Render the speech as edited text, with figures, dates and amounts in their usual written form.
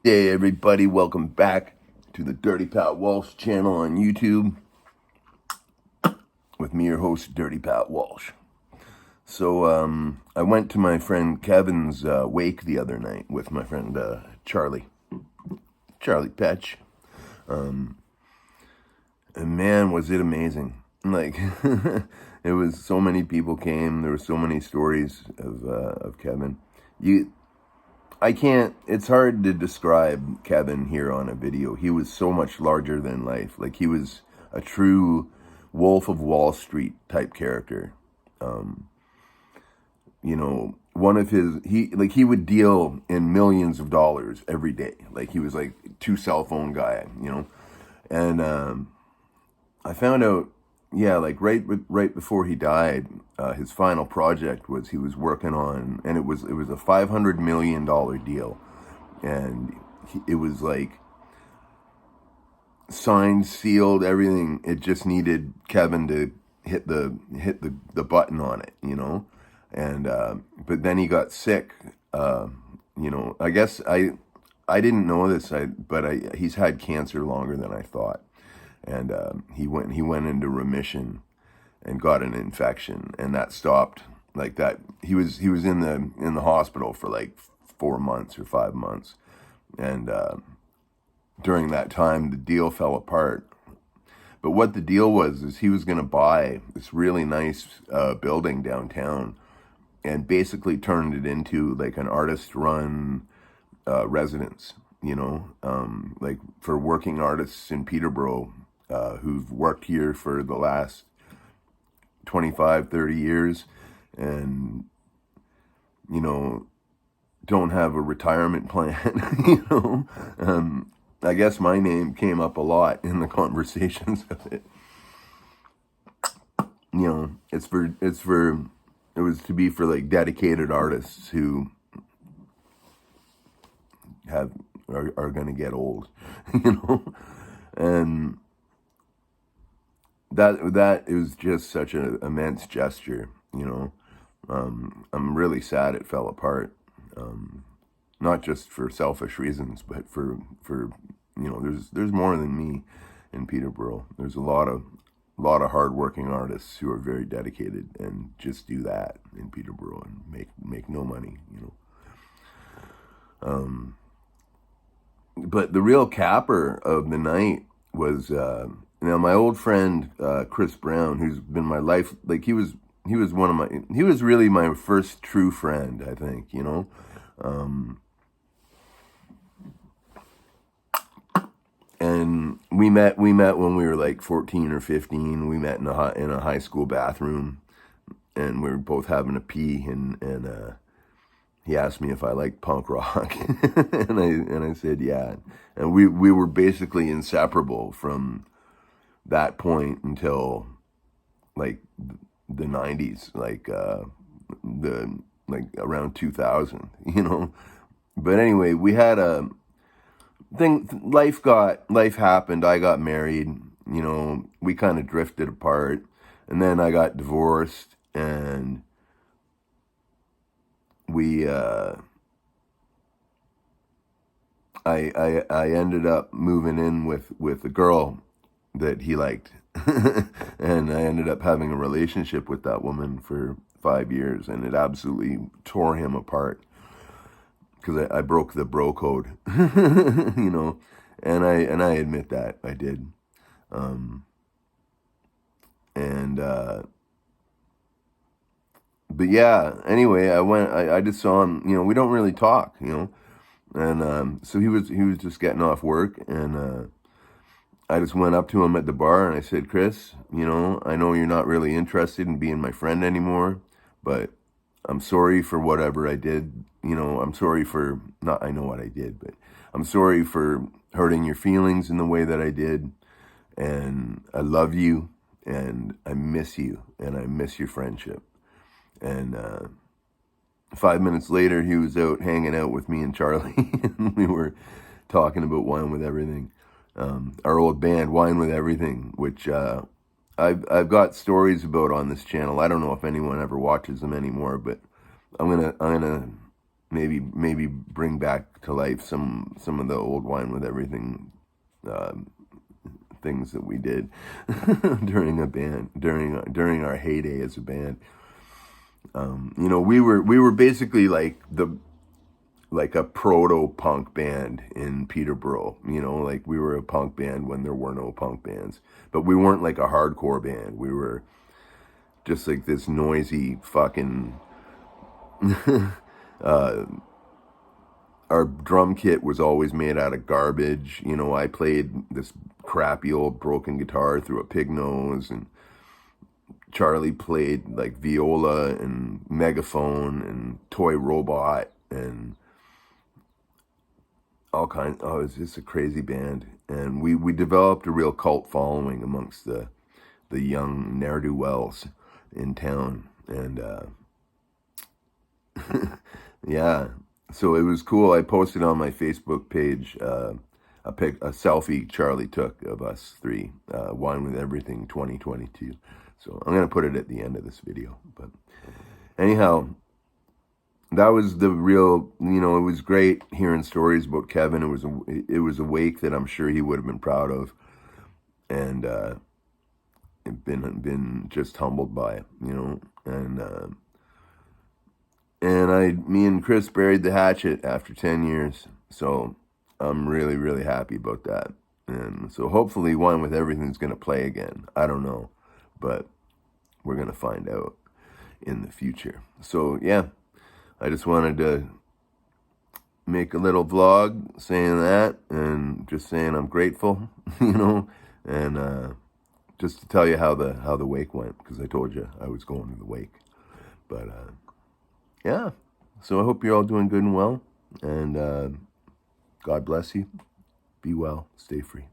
Hey everybody, welcome back to the Dirty Pat Walsh channel on YouTube with me, your host, Dirty Pat Walsh. So I went to my friend Kevin's wake the other night with my friend Charlie Petch. And man, was it amazing. Like, it was so many people came. There were so many stories of Kevin. It's hard to describe Kevin here on a video. He was so much larger than life. Like, he was a true Wolf of Wall Street type character. One of he would deal in millions of dollars every day. Like, he was like 2 cell phone guy, and I found out, yeah, like right before he died, his final project was he was working on, and it was a $500 million deal, and it was like signed, sealed, everything. It just needed Kevin to hit the button on it, and but then he got sick. I guess I didn't know this, but he's had cancer longer than I thought. And he went into remission and got an infection, and that stopped like that. He was in the hospital for like 4 months or 5 months, and during that time the deal fell apart. But what the deal was is he was going to buy this really nice building downtown and basically turned it into like an artist-run residence, like for working artists in Peterborough who've worked here for the last 25, 30 years and, don't have a retirement plan, I guess my name came up a lot in the conversations of it. It was to be for like dedicated artists who are going to get old, and that is just such an immense gesture, I'm really sad it fell apart, not just for selfish reasons, but for there's more than me in Peterborough. There's a lot of hardworking artists who are very dedicated and just do that in Peterborough and make no money, But the real capper of the night was my old friend Chris Brown, who's been my life. Like, he was really my first true friend, I think. And we met when we were like 14 or 15. We met in a high school bathroom, and we were both having a pee, and he asked me if I liked punk rock, and I said yeah, and we were basically inseparable from that point until like the 90s, like around 2000, But anyway, we had a thing. Life happened. I got married. We kind of drifted apart, and then I got divorced, and I ended up moving in with a girl that he liked, and I ended up having a relationship with that woman for 5 years, and it absolutely tore him apart because I broke the bro code, and I admit that I did, but yeah, anyway, I just saw him, we don't really talk, and so he was just getting off work, and I just went up to him at the bar and I said, Chris, I know you're not really interested in being my friend anymore, but I'm sorry for whatever I did. I'm sorry for I know what I did, but I'm sorry for hurting your feelings in the way that I did. And I love you, and I miss you, and I miss your friendship. And 5 minutes later, he was out hanging out with me and Charlie, and we were talking about Wine with Everything, our old band, Wine with Everything, which I've got stories about on this channel. I don't know if anyone ever watches them anymore, but I'm gonna maybe bring back to life some of the old Wine with Everything things that we did during a band during our heyday as a band. We were basically like a proto punk band in Peterborough. Like we were a punk band when there were no punk bands, but we weren't like a hardcore band. We were just like this noisy fucking. Our drum kit was always made out of garbage. I played this crappy old broken guitar through a pig nose, and Charlie played like viola and megaphone and toy robot and all kinds. Oh, it was just a crazy band, and we developed a real cult following amongst the young ne'er-do-wells in town, and yeah. So it was cool. I posted on my Facebook page a selfie Charlie took of us three, Wine with Everything 2022. So I'm gonna put it at the end of this video. But anyhow, that was the real. It was great hearing stories about Kevin. It was a wake that I'm sure he would have been proud of, and been just humbled by it. And me and Chris buried the hatchet after 10 years. So I'm really, really happy about that. And so hopefully Wine with Everything's going to play again. I don't know, but we're going to find out in the future. So yeah, I just wanted to make a little vlog saying that, and just saying I'm grateful, and just to tell you how the wake went, because I told you I was going to the wake. But yeah, so I hope you're all doing good and well, and God bless you. Be well. Stay free.